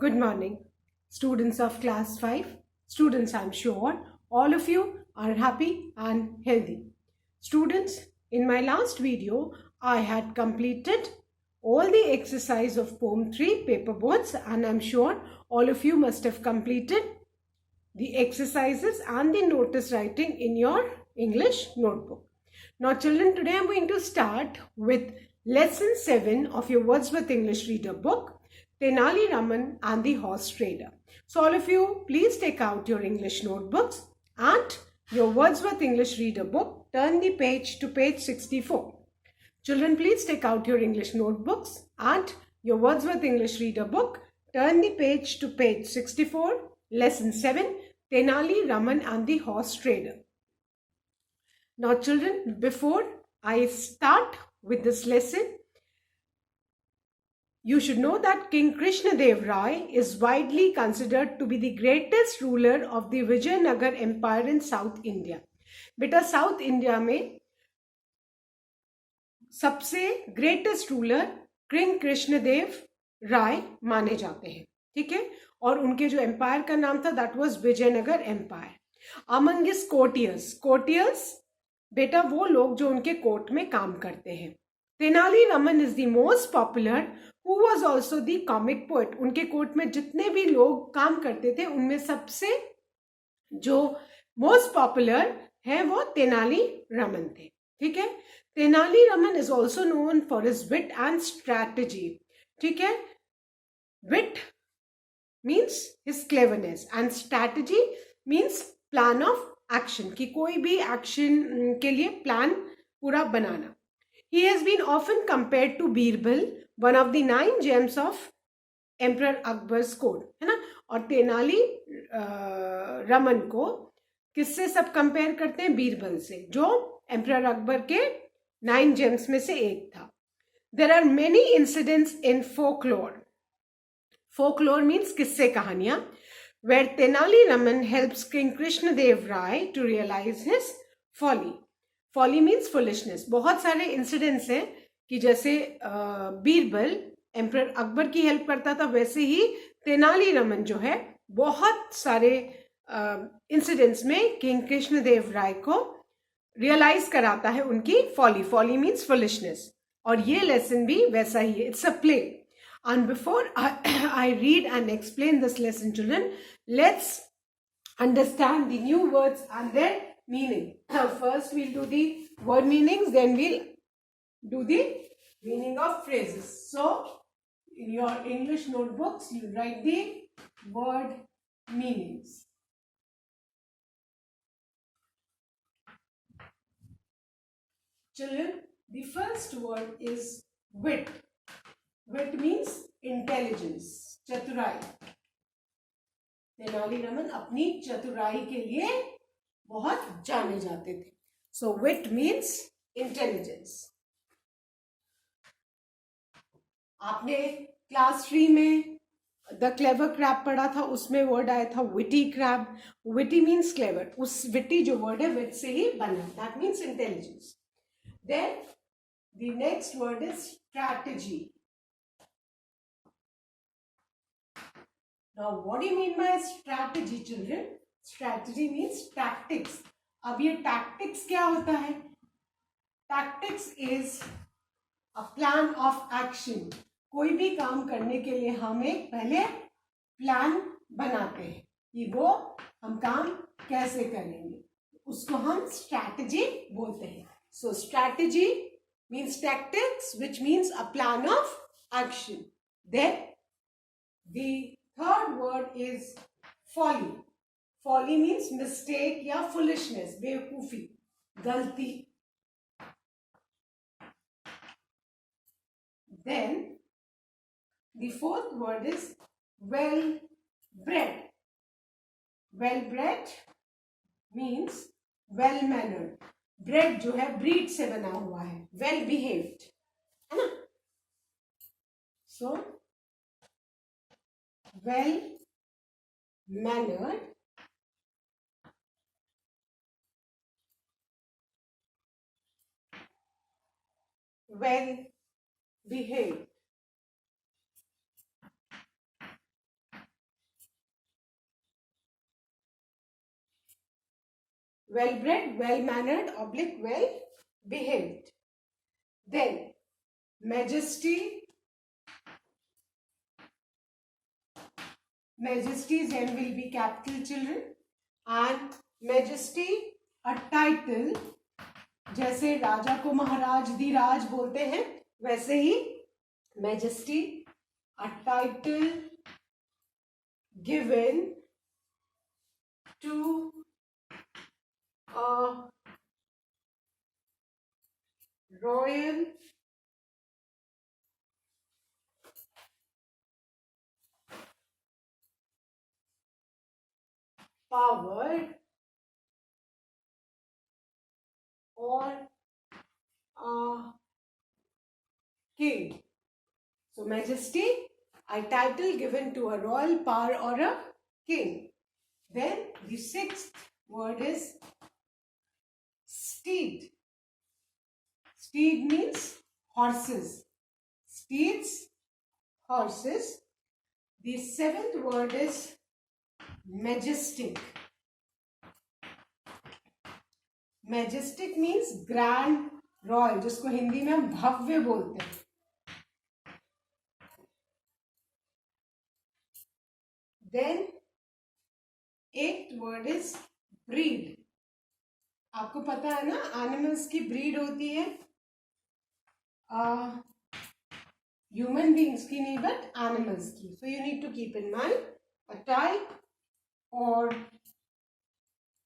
Good morning, students of class 5. Students, I'm sure all of you are happy and healthy. Students, in my last video, I had completed all the exercise of poem 3 paper boards, and I'm sure all of you must have completed the exercises and the notice writing in your English notebook. Now children, today I'm going to start with lesson 7 of your Wordsworth English Reader book, Tenali Raman and the Horse Trader. So all of you, please take out your English notebooks and your Wordsworth English Reader book. Turn the page to page 64. Children, please take out your English notebooks and your Wordsworth English Reader book. Turn the page to page 64, lesson 7, Tenali Raman and the Horse Trader. Now children, before I start with this lesson, you should know that King Krishnadev Rai is widely considered to be the greatest ruler of the Vijayanagar Empire in South India. बेटा south India में सबसे greatest ruler king Krishnadeva राय माने जाते हैं, ठीक है। और उनके जो एम्पायर का नाम था that was Vijayanagar empire. Among his courtiers बेटा वो लोग जो उनके कोर्ट में काम करते हैं। Tenali Raman is the most popular who was also the comic poet. उनके कोर्ट में जितने भी लोग काम करते थे उनमें सबसे जो मोस्ट पॉपुलर है वो तेनाली रमन थे, ठीक है। Tenali Raman is also known for his wit and strategy, ठीक है। Wit means his cleverness and strategy means plan of action, कि कोई भी एक्शन के लिए प्लान पूरा बनाना। He has been often compared to Birbal, one of the 9 gems of Emperor Akbar's court, है ना। और तेनाली रमन को किससे सब कंपेयर करते हैं? बीरबल से, जो एम्परर अकबर के 9 जेम्स में से एक था। There are many incidents in folklore. Folklore means किस्से कहानियां, where Tenali Raman helps King Krishnadev Rai to realize his folly. Folly means foolishness. बहुत सारे इंसिडेंट्स हैं कि जैसे बीरबल एम्परर अकबर की हेल्प करता था, वैसे ही तेनाली रमन जो है बहुत सारे इंसिडेंट्स में किंग कृष्णदेव राय को रियलाइज कराता है उनकी फॉली। Folly means foolishness. और ये लेसन भी वैसा ही है, it's a play. And before I read and explain this lesson children, let's understand the new words and their meaning. First we'll do the word meanings, then we'll do the meaning of phrases. So in your English notebooks you write the word meanings. Children, the first word is wit. Wit means intelligence, चतुराई। तेनाली रमन अपनी चतुराई के लिए बहुत जाने जाते थे। सो विट means intelligence. आपने क्लास 3 में द क्लेवर क्रैब पढ़ा था, उसमें वर्ड आया था witty crab. Witty means clever, उस विटी जो वर्ड है विट से ही बना, that means intelligence. Then the next word is strategy. Now, what do you mean by strategy, children? Strategy means tactics. अब ये tactics क्या होता है? Tactics is a plan of action. कोई भी काम करने के लिए हम एक पहले प्लान बनाते हैं कि वो हम काम कैसे करेंगे, उसको हम strategy बोलते हैं. So strategy means tactics, which means a plan of action. Then the third word is folly. Folly means mistake या foolishness, बेवकूफी, गलती. Then the fourth word is well-bred. Well-bred means well-mannered. Bred जो है breed से बना हुआ है, well-behaved, है ना। So well-mannered, well-behaved. well bred, well mannered, oblique, well behaved. Then majesty. Majesty's M will be capital, children. And majesty, a title. जैसे राजा को महाराज धीराज बोलते हैं, वैसे ही majesty, a title given to a royal powered or a king. So majesty, a title given to a royal power or a king. Then the sixth word is steed. Steed means horses. Steeds, horses. The seventh word is majestic. Majestic means grand, royal, जिसको हिंदी में हम भव्य बोलते हैं. Then eight word is breed. आपको पता है ना एनिमल्स की ब्रीड होती है, ह्यूमन बींग्स की नहीं बट एनिमल्स की. So you need to keep in mind a type और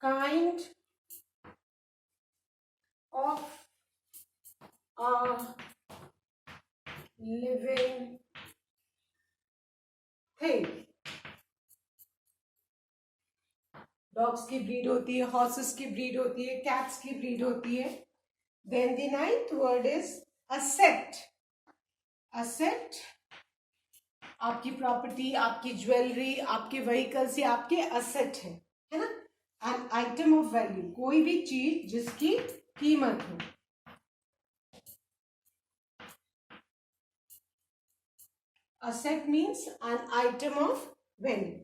kind of a living thing. Dogs की ब्रीड होती है, हॉर्सेस की ब्रीड होती है, कैट्स की ब्रीड होती है. Then the ninth word is asset. Asset आपकी प्रॉपर्टी, आपकी ज्वेलरी, आपके व्हीकल्स, ये आपके असेट है ना. एन आइटम ऑफ वैल्यू, कोई भी चीज जिसकी कीमत हो. Asset means an item of value.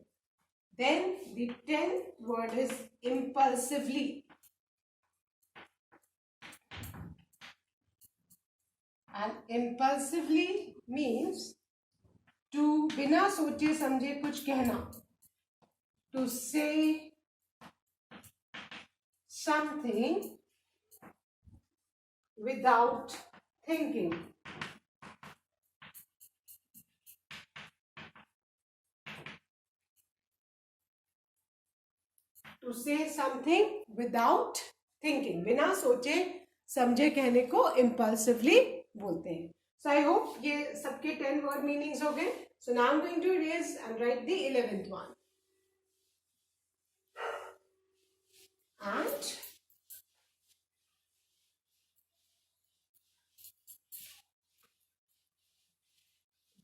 Then the 10th word is impulsively. And impulsively means to बिना सोचे समझे कुछ कहना. To say something without thinking. To say something without thinking. बिना सोचे समझे कहने को impulsively बोलते हैं. So I hope ये सबके 10 word meanings हो गए. So now I'm going to erase and write the 11th one. And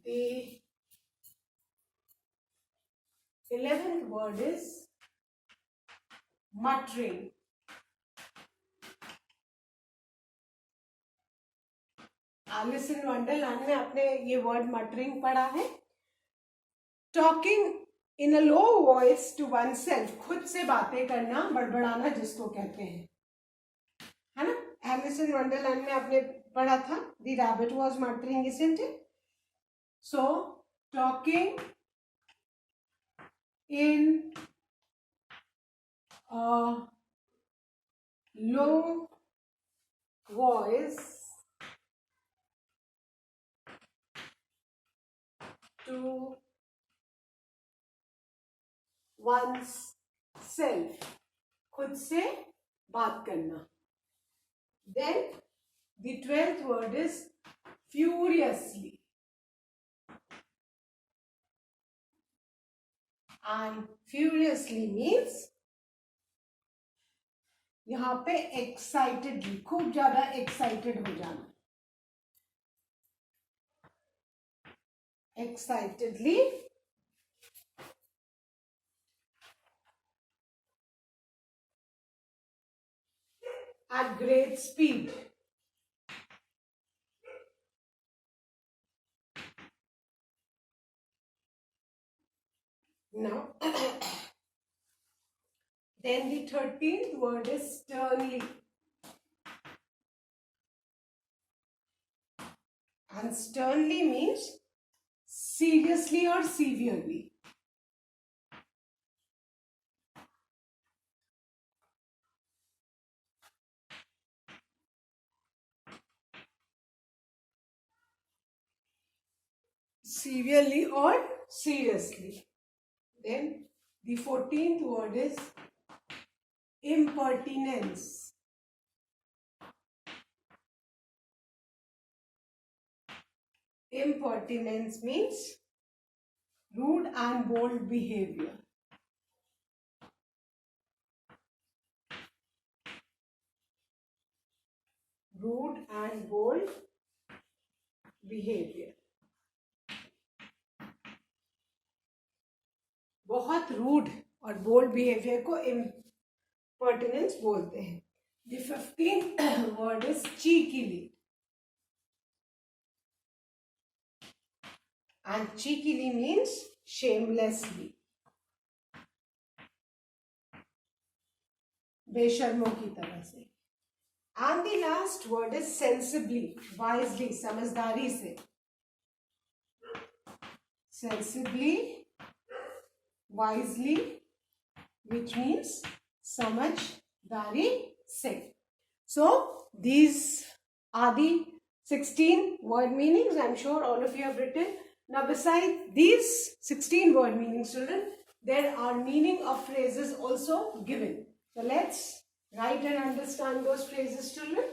the 11th word is muttering. Alice in Wonderland में आपने ये वर्ड मटरिंग पढ़ा है. Talking in a low voice to oneself, खुद से बातें करना, बड़बड़ाना जिसको कहते हैं, है ना. एलिस इन वंडरलैंड में आपने पढ़ा था the rabbit was muttering, isn't it. So talking in a low voice to one's self, खुद से बात करना. Then the 12th word is furiously. And furiously means यहां पे एक्साइटेडली, खूब ज्यादा एक्साइटेड हो जाना. Excitedly at great speed. Now Then the 13th word is sternly. And sternly means seriously or severely. Severely or seriously. Then the 14th word is impertinence. Impertinence means rude and bold behavior. Rude and bold behavior. बहुत rude और bold behaviour को इम्पर्टिनेंस बोलते हैं. The 15th word is cheekily. And cheekily means shamelessly. बेशर्मों की तरह से. And the last word is sensibly, wisely, समझदारी से. Sensibly, wisely, which means समझदारी से. So these are the 16 word meanings. I'm sure all of you have written. Now besides these 16 word meanings, children, there are meaning of phrases also given. So let's write and understand those phrases, children.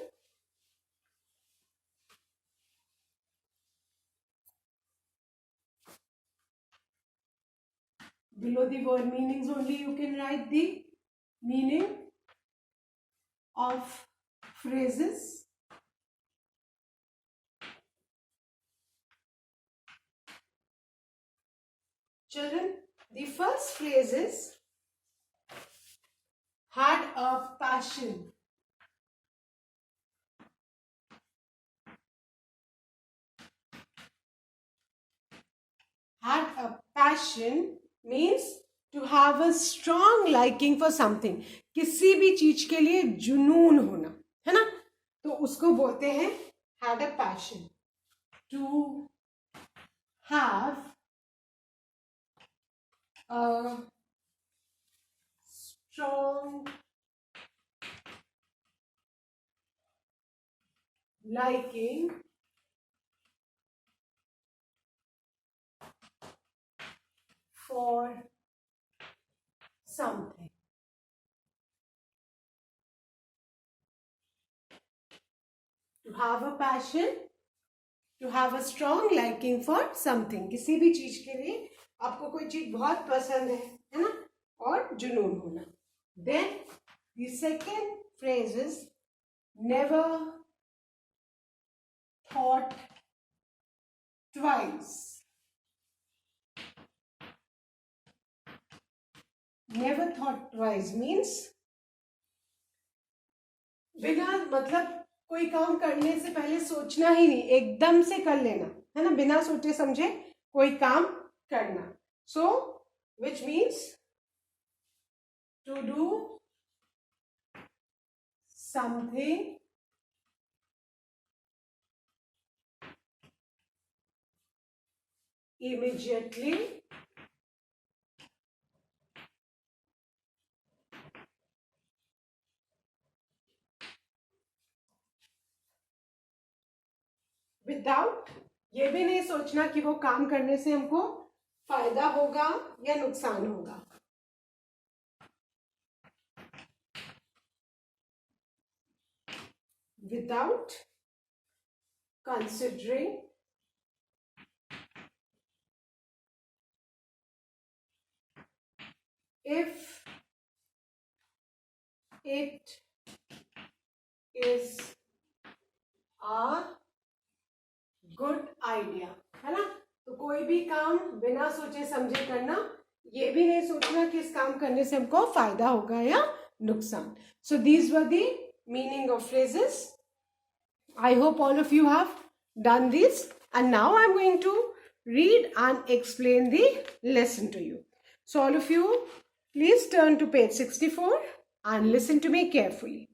Below the word meanings only you can write the meaning of phrases. Children, the first phrase is had a passion. Had a passion means to have a strong liking for something. किसी भी चीज के लिए जुनून होना, है ना, तो उसको बोलते हैं had a passion. To have a strong liking for something. To have a passion, to have a strong liking for something. किसी भी चीज के लिए आपको कोई चीज बहुत पसंद है ना, और जुनून होना. Then the second phrase is never thought twice. Never thought twice means बिना मतलब कोई काम करने से पहले सोचना ही नहीं, एकदम से कर लेना, है ना, बिना सोचे समझे कोई काम करना. So which means to do something immediately without, ये भी नहीं सोचना कि वो काम करने से हमको फायदा होगा या नुकसान होगा. Without considering if it is a good idea, है ना. तो कोई भी काम बिना सोचे समझे करना, ये भी नहीं सोचना कि इस काम करने से हमको फायदा होगा या नुकसान. So these were the meaning of phrases. I hope all of you have done this, and now I am going to read and explain the lesson to you. So all of you Please turn to page 64 and listen to me carefully.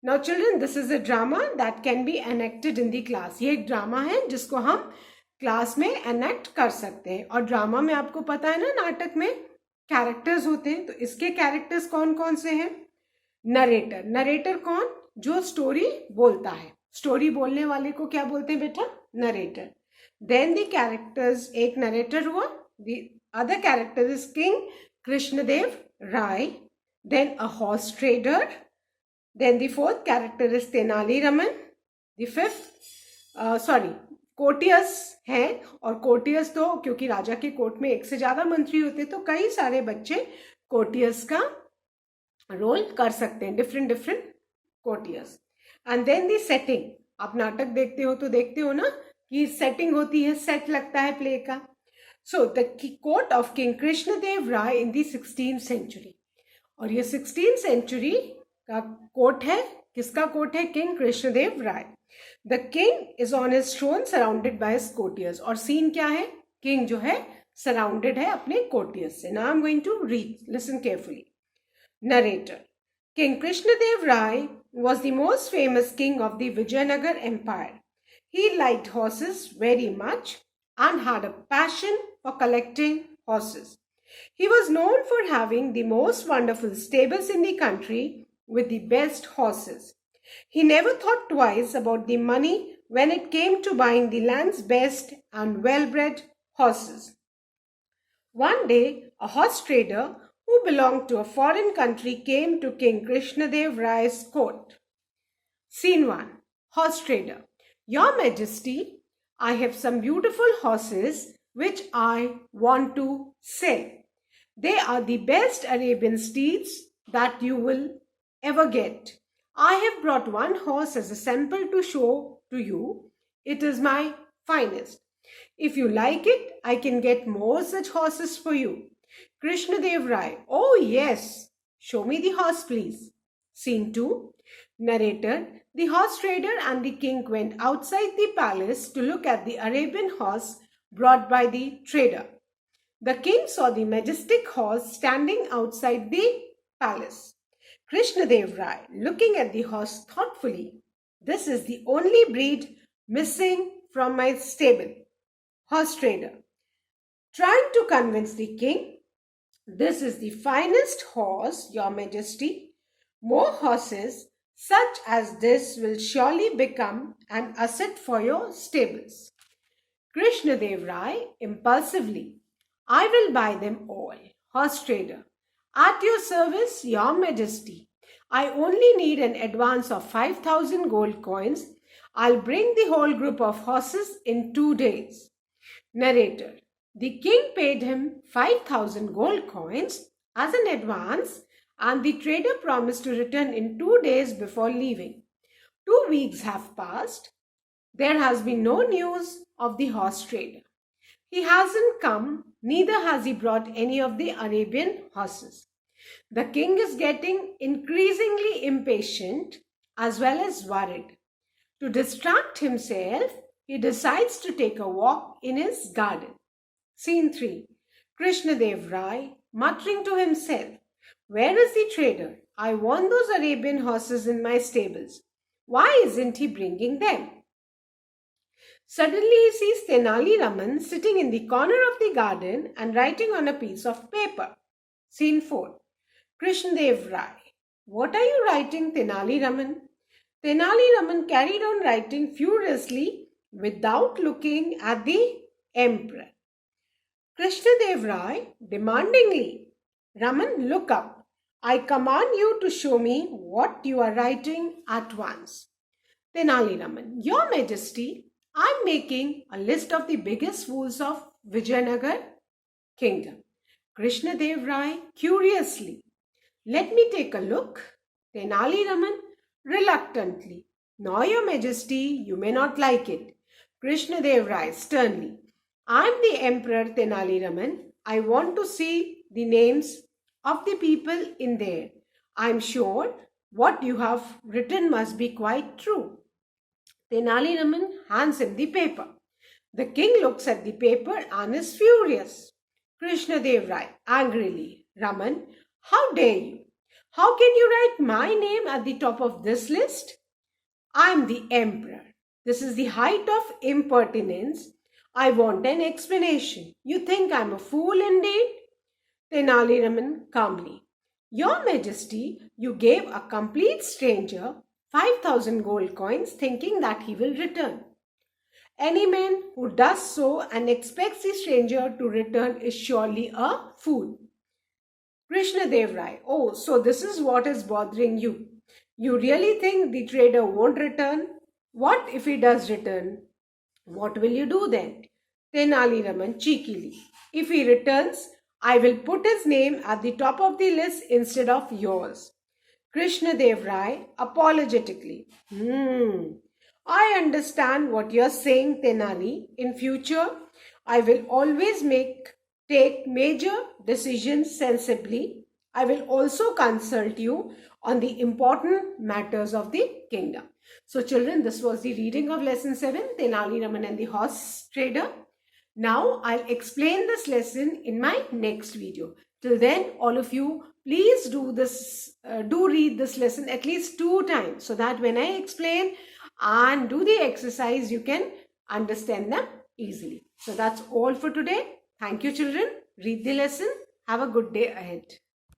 Now children, this is a drama that can be enacted in the class. ये एक drama है जिसको हम class में enact कर सकते हैं. और ड्रामा में आपको पता है ना, नाटक में कैरेक्टर्स होते हैं. तो इसके कैरेक्टर्स कौन कौन से हैं? नरेटर. नरेटर कौन? जो स्टोरी बोलता है. स्टोरी बोलने वाले को क्या बोलते हैं बेटा? नरेटर. देन द कैरेक्टर्स, एक नरेटर हुआ. The other character is king Krishnadeva Raya. Then a horse trader. Then the fourth character is Tenali Raman. The fifth, courtiers है. और कोटियस तो क्योंकि राजा के कोर्ट में एक से ज्यादा मंत्री होते तो कई सारे बच्चे कोटियस का रोल कर सकते हैं. डिफरेंट डिफरेंट कोटियस. And then the setting. आप नाटक देखते हो तो देखते हो ना कि सेटिंग होती है, सेट लगता है प्ले का. So the court of king Krishnadeva Rai in the 16th century. और ये 16th सेंचुरी का कोर्ट है. किसका कोर्ट है? King Krishnadeva Rai. The king is on his throne surrounded by his courtiers. और सीन क्या है? किंग जो है सराउंडेड है अपने कोर्टियर्स से. Now I am going to read, listen carefully. Narrator. King Krishnadev Rai was the most famous king of the Vijayanagar Empire. He liked horses very much and had a passion for collecting horses. He was known for having the most wonderful stables in the country with the best horses. He never thought twice about the money when it came to buying the land's best and well-bred horses. One day, a horse trader who belonged to a foreign country came to King Krishnadev Rai's court. Scene 1. Horse trader. Your Majesty, I have some beautiful horses which I want to sell. They are the best Arabian steeds that you will ever get. I have brought one horse as a sample to show to you. It is my finest. If you like it, I can get more such horses for you. Krishnadev Rai. Oh yes. Show me the horse, please. Scene 2. Narrator. The horse trader and the king went outside the palace to look at the Arabian horse brought by the trader. The king saw the majestic horse standing outside the palace. Krishnadev Rai, looking at the horse thoughtfully. This is the only breed missing from my stable. Horse trader. Trying to convince the king, this is the finest horse, Your Majesty. More horses such as this will surely become an asset for your stables. Krishnadev Rai, impulsively, I will buy them all. Horse trader. At your service, Your Majesty. I only need an advance of 5,000 gold coins. I'll bring the whole group of horses in 2 days. Narrator. The king paid him 5,000 gold coins as an advance and the trader promised to return in 2 days before leaving. 2 weeks have passed. There has been no news of the horse trader. He hasn't come, neither has he brought any of the Arabian horses. The king is getting increasingly impatient as well as worried. To distract himself, he decides to take a walk in his garden. Scene 3. Krishnadev Rai, muttering to himself, where is the trader? I want those Arabian horses in my stables. Why isn't he bringing them? Suddenly he sees Tenali Raman sitting in the corner of the garden and writing on a piece of paper. Scene 4. Krishnadev Rai. What are you writing, Tenali Raman? Tenali Raman carried on writing furiously without looking at the emperor. Krishnadev Rai, demandingly, Raman, look up. I command you to show me what you are writing at once. Tenali Raman, Your Majesty, I am making a list of the biggest fools of Vijayanagar kingdom. Krishnadev Rai, curiously, let me take a look. Tenali Raman, reluctantly, no, Your Majesty, you may not like it. Krishnadev Rai, sternly, I am the Emperor Tenali Raman. I want to see the names of the people in there. I am sure what you have written must be quite true. Tenali Raman hands him the paper. The king looks at the paper and is furious. Krishnadev Rai, angrily, Raman, How dare you? How can you write my name at the top of this list? I'm the emperor. This is the height of impertinence. I want an explanation. You think I'm a fool indeed? Tenali Raman calmly. Your Majesty, you gave a complete stranger 5,000 gold coins thinking that he will return. Any man who does so and expects the stranger to return is surely a fool. Krishnadev Rai, oh, so this is what is bothering you. You really think the trader won't return? What if he does return? What will you do then? Tenali Raman cheekily. If he returns, I will put his name at the top of the list instead of yours. Krishnadev Rai apologetically. I understand what you're saying, Tenali. In future, I will always take major decisions sensibly. I will also consult you on the important matters of the kingdom. So children, this was the reading of lesson 7, Tenali Raman and the Horse Trader. Now I'll explain this lesson in my next video. Till then, all of you, please do read this lesson at least 2 times so that when I explain and do the exercise, you can understand them easily. So that's all for today. Thank you, children. Read the lesson. Have a good day ahead.